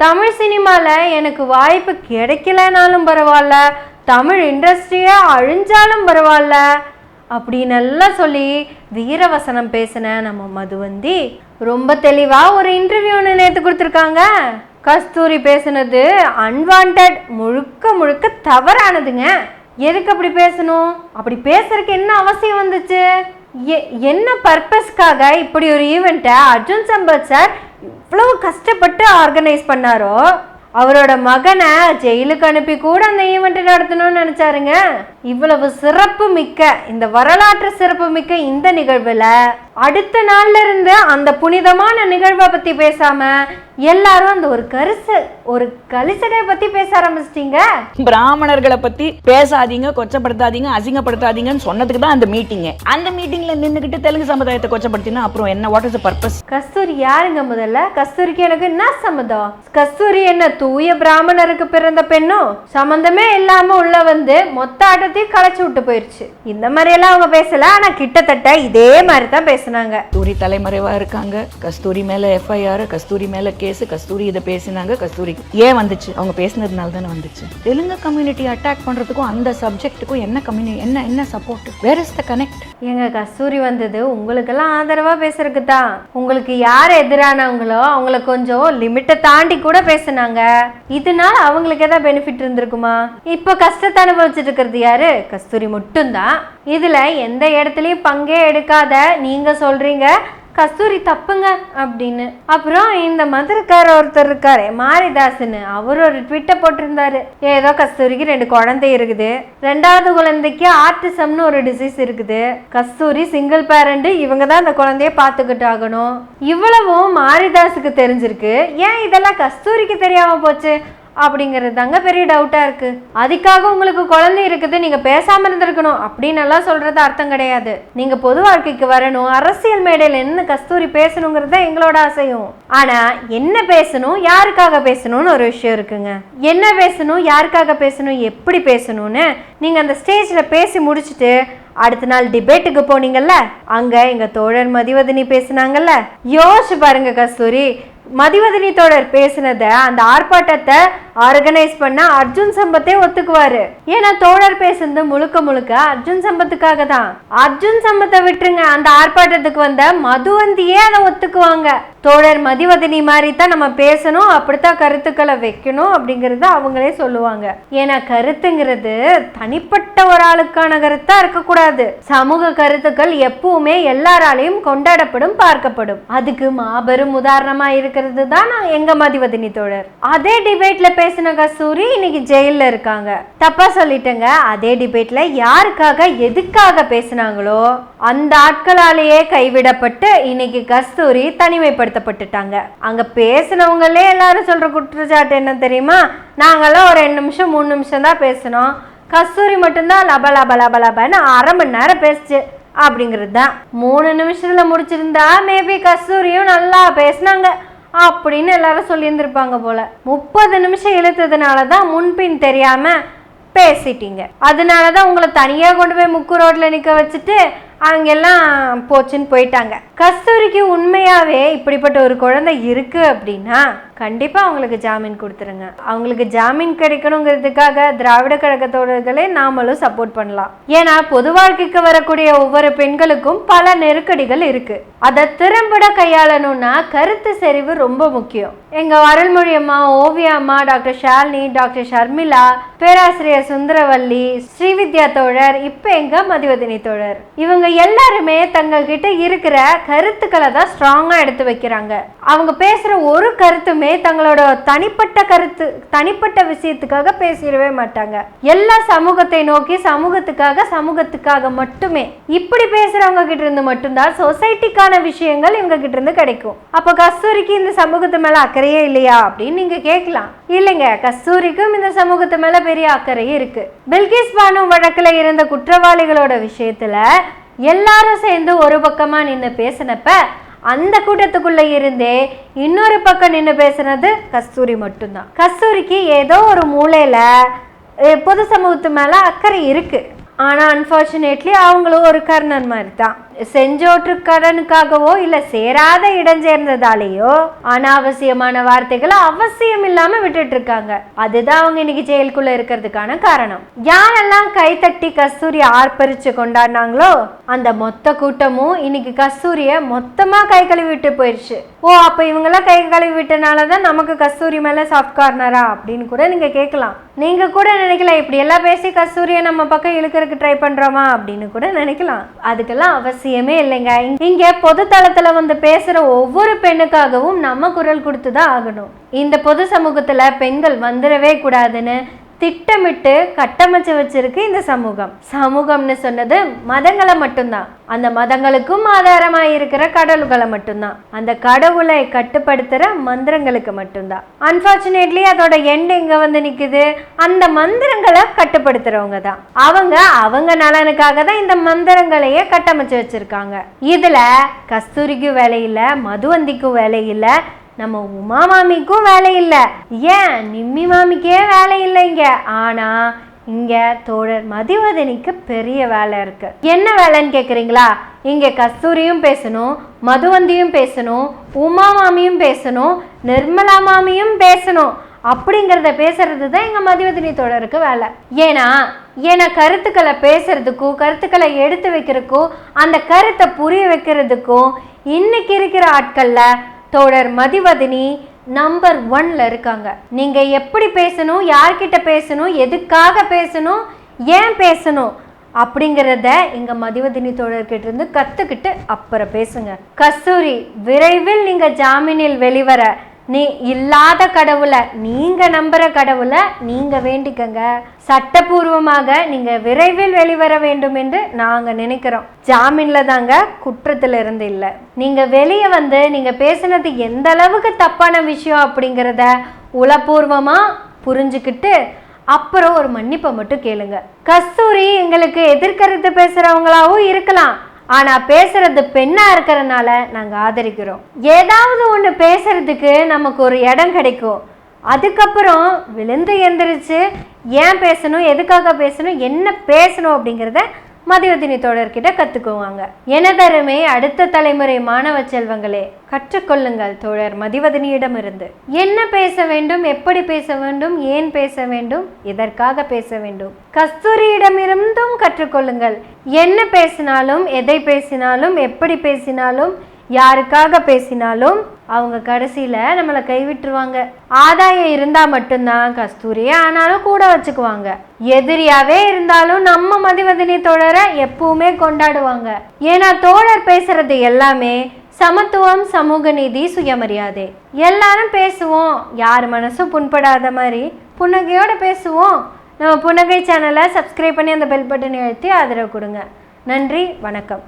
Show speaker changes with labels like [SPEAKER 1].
[SPEAKER 1] தமிழ் சினிமாவில் எனக்கு வாய்ப்பு கிடைக்கலனாலும் பரவாயில்ல, தமிழ் இண்டஸ்ட்ரியே அழிஞ்சாலும் பரவாயில்ல அப்படின்னு எல்லாம் சொல்லி வீரவசனம் பேசின நம்ம மதுவந்தி ரொம்ப தெளிவாக ஒரு இன்டர்வியூ ஒன்று நேற்று கொடுத்துருக்காங்க. கஸ்தூரி பேசுனது அன்வான்ட், முழுக்க முழுக்க தவறானதுங்க. எதுக்கு அப்படி பேசணும்? அப்படி பேசுறதுக்கு என்ன அவசியம் வந்துச்சு? என்ன பர்பஸ்க்காக இப்படி ஒரு ஈவெண்ட்டை அர்ஜுன் சம்பத் சார் இவ்வளவு கஷ்டப்பட்டு ஆர்கனைஸ் பண்ணாரோ, அவரோட மகனை ஜெயிலுக்கு அனுப்பி கூட அந்த ஈவெண்ட் நடத்தணும்னு நினைச்சாருங்க. இவ்வளவு சிறப்பு மிக்க, இந்த வரலாற்று சிறப்பு மிக்க இந்த நிகழ்வுல அடுத்த நாள்ல இருந்து அந்த புனிதமான நிகழ்வை பத்தி பேசாம எல்லாரும் அந்த ஒரு கலிசடை பத்தி பேச ஆரம்பிச்சிட்டீங்க.
[SPEAKER 2] பிராமணர்களை பத்தி பேசாதீங்க, கொச்சப்படுத்தாதீங்க, அசிங்கப்படுத்தாதீங்கன்னு சொன்னதுக்கு தான் அந்த மீட்டிங். அந்த மீட்டிங்ல நின்னுக்கிட்டு தெலுங்கு சமுதாயத்தை கொச்சப்படுத்தினா அப்புறம் என்ன? What is the purpose?
[SPEAKER 1] Kasthuri யாருங்க? முதல்ல கஸ்தூரிக்கு எனக்கு என்ன சம்மதம்? கஸ்தூரி என்ன தூய பிராமணருக்கு பிறந்த பெண்ணோ? சம்பந்தமே இல்லாம உள்ள வந்து மொத்த ஆட்டத்தையும் களைச்சு விட்டு போயிருச்சு. இந்த மாதிரி எல்லாம் அவங்க பேசல, ஆனா கிட்டத்தட்ட இதே மாதிரி தான் பேசினாங்க.
[SPEAKER 2] கஸ்தூரி தலைமறைவா இருக்காங்க, கஸ்தூரி மேல எஃப்ஐஆர், கஸ்தூரி மேல கேஸ், கஸ்தூரி இதை பேசினாங்க. கஸ்தூரி ஏன் வந்துச்சு? அவங்க பேசினதுனால தானே வந்துச்சு. தெலுங்கு கம்யூனிட்டி அட்டாக் பண்றதுக்கும் அந்த சப்ஜெக்ட்டுக்கும் என்ன support? Where is the connect?
[SPEAKER 1] எங்க கஸ்தூரி வந்தது உங்களுக்கெல்லாம் ஆதரவா பேசுறதுக்கு தான். உங்களுக்கு யார் எதிரானவங்களோ அவங்கள கொஞ்சம் லிமிட்டை தாண்டி கூட பேசினாங்க. இதனால அவங்களுக்கு ஏதாவது பெனிஃபிட் இருந்திருக்குமா? இப்போ கஷ்டத்தை அனுபவிச்சுட்டு இருக்கிறது யாரு? கஸ்தூரி மட்டும்தான். இதுல எந்த இடத்துலயும் பங்கே எடுக்காத நீங்க சொல்றீங்க கஸ்தூரி தப்புங்க அப்படின்னு. அப்புறம் இந்த மதுரக்கார ஒருத்தர் இருக்காரு மாரிதாஸ்ன்னு, அவர் ஒரு ட்விட்டை போட்டிருந்தாரு. ஏதோ கஸ்தூரிக்கு 2 குழந்தை இருக்குது, 2வது குழந்தைக்கு ஆர்டிசம்னு ஒரு டிசீஸ் இருக்குது, கஸ்தூரி சிங்கிள் பேரண்ட், இவங்க தான் அந்த குழந்தைய பார்த்துக்கிட்டு ஆகணும். இவ்வளவும் மாரிதாஸுக்கு தெரிஞ்சிருக்கு, ஏன் இதெல்லாம் கஸ்தூரிக்கு தெரியாம போச்சு அப்படிங்கிறது தாங்க பெரிய டவுட்டா இருக்கு. அதுக்காக உங்களுக்கு குழந்தை இருக்குது, நீங்க பேசாம இருந்திருக்கணும் அப்படின்னு எல்லாம் சொல்றது அர்த்தம் கிடையாது. நீங்க பொது வாழ்க்கைக்கு வரணும், அரசியல் மேடையில் என்ன கஸ்தூரி பேசணுங்கிறது தான் எங்களோட ஆசையும். ஆனா என்ன பேசணும், யாருக்காக பேசணும்னு ஒரு விஷயம் இருக்குங்க. என்ன பேசணும், யாருக்காக பேசணும், எப்படி பேசணும்னு நீங்க அந்த ஸ்டேஜ்ல பேசி முடிச்சுட்டு அடுத்த நாள் டிபேட்டுக்கு போனீங்கல்ல, அங்க எங்க தோழர் மதிவதனி பேசினாங்கல்ல, யோசிச்சு பாருங்க. கஸ்தூரி மதிவதனி தோழர் பேசினத, அந்த ஆர்ப்பாட்டத்தை ஆர்கனைஸ் பண்ண அர்ஜுன் சம்பத்தே ஒத்துக்குவாரு. ஏன்னா தோழர் பேசுனது முழுக்க முழுக்க அர்ஜுன் சம்பத்துக்காக தான். அர்ஜுன் சம்பத்தை விட்டுருங்க, அந்த ஆர்ப்பாட்டத்துக்கு வந்த மதுவந்தியே அதை ஒத்துக்குவாங்க. தோழர் மதிவதனி மாதிரி தான் நம்ம பேசணும், அப்படித்தான் கருத்துக்களை வைக்கணும் அப்படிங்கறத அவங்களே சொல்லுவாங்க. ஏன்னா கருத்துங்கிறது தனிப்பட்ட ஒரு ஆளுக்கான கருத்தா இருக்கக்கூடாது. சமூக கருத்துக்கள் எப்பவுமே எல்லாராலையும் கொண்டாடப்படும், பார்க்கப்படும். அதுக்கு மாபெரும் உதாரணமா இருக்கிறது தான் எங்க மதிவதனி தோழர். அதே டிபேட்ல பேசின கஸ்தூரி இன்னைக்கு ஜெயில இருக்காங்க. தப்பா சொல்லிட்டேங்க. அதே டிபேட்ல யாருக்காக எதுக்காக பேசினாங்களோ அந்த ஆட்களாலேயே கைவிடப்பட்டு இன்னைக்கு கஸ்தூரி தனிமைப்படுத்தப்பட்டுட்டாங்க. அங்க பேசினவங்களே எல்லாரும் சொல்ற குற்றச்சாட்டு என்ன தெரியுமா? நாங்கெல்லாம் ஒரு 2 நிமிஷம் 3 நிமிஷம் தான் பேசணும், கஸ்தூரி மட்டும்தான் லப லப லப லபன்னு 1/2 மணி நேரம் பேசுச்சு அப்படிங்கிறது தான். 3 நிமிஷத்துல முடிச்சிருந்தா மேபி கஸ்தூரியும் நல்லா பேசினாங்க அப்படின்னு எல்லாரும் சொல்லியிருந்திருப்பாங்க போல. 30 நிமிஷம் இழுத்ததுனாலதான் முன்பின் தெரியாம பேசிட்டீங்க. அதனாலதான் உங்களை தனியா கொண்டு போய் முக்கு ரோட்ல நிக்க வச்சுட்டு அங்கெல்லாம் போச்சுன்னு போயிட்டாங்க. கஸ்தூரிக்கு உண்மையாவே இப்படிப்பட்ட ஒரு குழந்தை இருக்கு அப்படின்னா கண்டிப்பா அவங்களுக்கு ஜாமீன் கொடுத்துருங்க. அவங்களுக்கு ஜாமீன் கிடைக்கணுங்கிறதுக்காக திராவிட கழகத்தோடர்களே நாமளும் சப்போர்ட் பண்ணலாம். ஏன்னா பொது வாழ்க்கைக்கு வரக்கூடிய ஒவ்வொரு பெண்களுக்கும் பல நெருக்கடிகள் இருக்கு. அதை திறம்பட கையாளணும்னா கருத்து செறிவு ரொம்ப முக்கியம். எங்க அருள்மொழி அம்மா, ஓவியா அம்மா, டாக்டர் ஷாலினி, டாக்டர் ஷர்மிளா, பேராசிரியர் சுந்தரவல்லி, ஸ்ரீவித்யா தோழர், இப்ப எங்க மதிவதனி தோழர், இவங்க எல்லாருமே தங்கள் கிட்ட இருக்கிற கருத்துக்களை தான் ஸ்ட்ராங்கா எடுத்து வைக்கிறாங்க. அவங்க பேசுற ஒரு கருத்துமே தங்களோட தனிப்பட்ட கருத்து, தனிப்பட்ட விஷயத்துக்காக பேசிடவே மாட்டாங்க. எல்லா சமூகத்தை நோக்கி, சமூகத்துக்காக மட்டுமே. இப்படி பேசுறவங்க கிட்ட இருந்து மட்டும்தான் சொசைட்டிக்கான விஷயங்கள் இவங்க கிட்ட இருந்து கிடைக்கும். அப்ப கஸ்தூரிக்கு இந்த சமூகத்து மேல அக்கறையே இல்லையா அப்படின்னு நீங்க கேட்கலாம். இல்லைங்க, கஸ்தூரிக்கும் இந்த சமூகத்து மேல பெரிய அக்கறையே இருக்கு. பில்கிஸ் பானு வழக்குல இருந்த குற்றவாளிகளோட விஷயத்துல எல்லாரும் சேர்ந்து ஒரு பக்கமா நின்று பேசினப்ப அந்த கூட்டத்துக்குள்ள இருந்தே இன்னொரு பக்கம் நின்று பேசுனது கஸ்தூரி மட்டும்தான். கஸ்தூரிக்கு ஏதோ ஒரு மூலையில பொது சமூகத்து மேல அக்கறை இருக்கு. ஆனா அன்பார்ச்சுனேட்லி அவங்களும் ஒரு கர்ணன் மாதிரி தான். செஞ்சோற்று கடனுக்காகவோ இல்ல சேராத இடம் சேர்ந்ததாலேயோ அனாவசியமான வார்த்தைகளை அவசியம் இல்லாம விட்டுட்டு இருக்காங்க. அதுதான் அவங்க இன்னைக்கு ஜெயிலுக்குள்ள இருக்கிறதுக்கான காரணம். யாரெல்லாம் கைத்தட்டி கஸ்தூரி ஆர்ப்பரிச்சு கொண்டாடினாங்களோ அந்த மொத்த கூட்டமும் இன்னைக்கு கஸ்தூரிய மொத்தமா கை கழுவி விட்டு போயிடுச்சு. ஓ, அப்ப இவங்கெல்லாம் கை கழுவி விட்டனாலதான் நமக்கு கஸ்தூரி மேல சாஃப்ட் கார்னரா அப்படின்னு கூட நீங்க கேட்கலாம். நீங்க கூட நினைக்கலாம் இப்படி எல்லாம் பேசி கஸ்தூரிய நம்ம பக்கம் இழுக்கிறதுக்கு ட்ரை பண்றோமா அப்படின்னு கூட நினைக்கலாம். அதுக்கெல்லாம் அவசியமே இல்லைங்க. இங்க பொது தளத்துல வந்து பேசுற ஒவ்வொரு பெண்ணுக்காகவும் நம்ம குரல் கொடுத்துதான் ஆகணும். இந்த பொது சமூகத்துல பெண்கள் வந்துடவே கூடாதுன்னு திட்டமிட்டு கட்டமைச்சு வச்சிருக்கு இந்த சமூகம். சமூகம்னு சொன்னது மதங்களை மட்டும்தான். அந்த மதங்களுக்கும் ஆதாரமா இருக்கிற கடவுள்களை மட்டும்தான். அந்த கடவுளை கட்டுப்படுத்துற மந்திரங்களுக்கு மட்டும்தான். அன்பார்ச்சுனேட்லி அதோட எண்ட் எங்க வந்து நிக்குது? அந்த மந்திரங்களை கட்டுப்படுத்துறவங்க தான். அவங்க நலனுக்காக தான் இந்த மந்திரங்களையே கட்டமைச்சு வச்சிருக்காங்க. இதுல கஸ்தூரிக்கும் வேலை இல்ல, மதுவந்திக்கும் வேலை இல்ல, நம்ம உமா மாமிக்கும் வேலை இல்லை, ஏன் நிம்மி மாமிக்கே வேலை இல்லைங்க. ஆனா இங்க தோழர் மதிவதனிக்கு பெரிய வேலை இருக்கு. என்ன வேலைன்னு கேக்குறீங்களா? இங்க கஸ்தூரியும் பேசணும், மதுவந்தியும் பேசணும், உமா மாமியும் பேசணும், நிர்மலா மாமியும் பேசணும். அப்படிங்கிறத பேசுறது தான் எங்க மதிவதனி தோழருக்கு வேலை. ஏன்னா கருத்துக்களை பேசுறதுக்கும் கருத்துக்களை எடுத்து வைக்கிறதுக்கும் அந்த கருத்தை புரிய வைக்கிறதுக்கும் இன்னைக்கு இருக்கிற ஆட்கள்ல தோழர் மதிவதனி நம்பர் 1ல இருக்காங்க. நீங்க எப்படி பேசணும், யார்கிட்ட பேசணும், எதுக்காக பேசணும், ஏன் பேசணும் அப்படிங்கிறத எங்க மதிவதனி தோழர்கிட்ட இருந்து கத்துக்கிட்டு அப்புறம் பேசுங்க. கஸ்தூரி விரைவில் நீங்க ஜாமீனில் வெளிவர நீ இல்லாத கடவுளை, நீங்க நம்புற கடவுளை நீங்க வேண்டிக்கங்க. சட்டபூர்வமாக நீங்க விரைவில் வெளிவர வேண்டும் என்று நாங்க நினைக்கிறோம். ஜாமீன்ல தாங்க, குற்றத்துல இருந்து இல்ல. நீங்க வெளியே வந்து நீங்க பேசுனது எந்த அளவுக்கு தப்பான விஷயம் அப்படிங்கிறத உளப்பூர்வமா புரிஞ்சுக்கிட்டு அப்புறம் ஒரு மன்னிப்பை மட்டும் கேளுங்க. கஸ்தூரி எங்களுக்கு எதிர்கருத்து பேசுறவங்களாவும் இருக்கலாம், ஆனா பேசுறது பெண்ணா இருக்கிறதுனால நாங்க ஆதரிக்கிறோம். ஏதாவது ஒண்ணு பேசுறதுக்கு நமக்கு ஒரு இடம் கிடைக்கும். அதுக்கப்புறம் விழுந்து எந்திரிச்சு ஏன் பேசணும், எதுக்காக பேசணும், என்ன பேசணும் அப்படிங்கிறத மதிவதனி தோழர்கிட்ட கத்துக்குவாங்க. எனதருமே அடுத்த தலைமுறை மாணவ செல்வங்களே, கற்றுக்கொள்ளுங்கள் தோழர் மதிவதனியிடம் இருந்து. என்ன பேச வேண்டும், எப்படி பேச வேண்டும், ஏன் பேச வேண்டும், எதற்காக பேச வேண்டும், கஸ்தூரியிடமிருந்தும் கற்றுக்கொள்ளுங்கள். என்ன பேசினாலும், எதை பேசினாலும், எப்படி பேசினாலும், யாருக்காக பேசினாலும் அவங்க கடைசியில நம்மளை கைவிட்டுருவாங்க. ஆதாயம் இருந்தா மட்டும்தான் கஸ்தூரியே ஆனாலும் கூட வச்சுக்குவாங்க. எதிரியாவே இருந்தாலும் நம்ம மதிவதனி தோழரை எப்பவுமே கொண்டாடுவாங்க. ஏன்னா தோழர் பேசுறது எல்லாமே சமத்துவம், சமூக நீதி, சுயமரியாதை. எல்லாரும் பேசுவோம், யார் மனசும் புண்படாத மாதிரி புன்னகையோட பேசுவோம். நம்ம புன்னகை சேனலை சப்ஸ்கிரைப் பண்ணி அந்த பெல் பட்டனை அழுத்தி ஆதரவு கொடுங்க. நன்றி, வணக்கம்.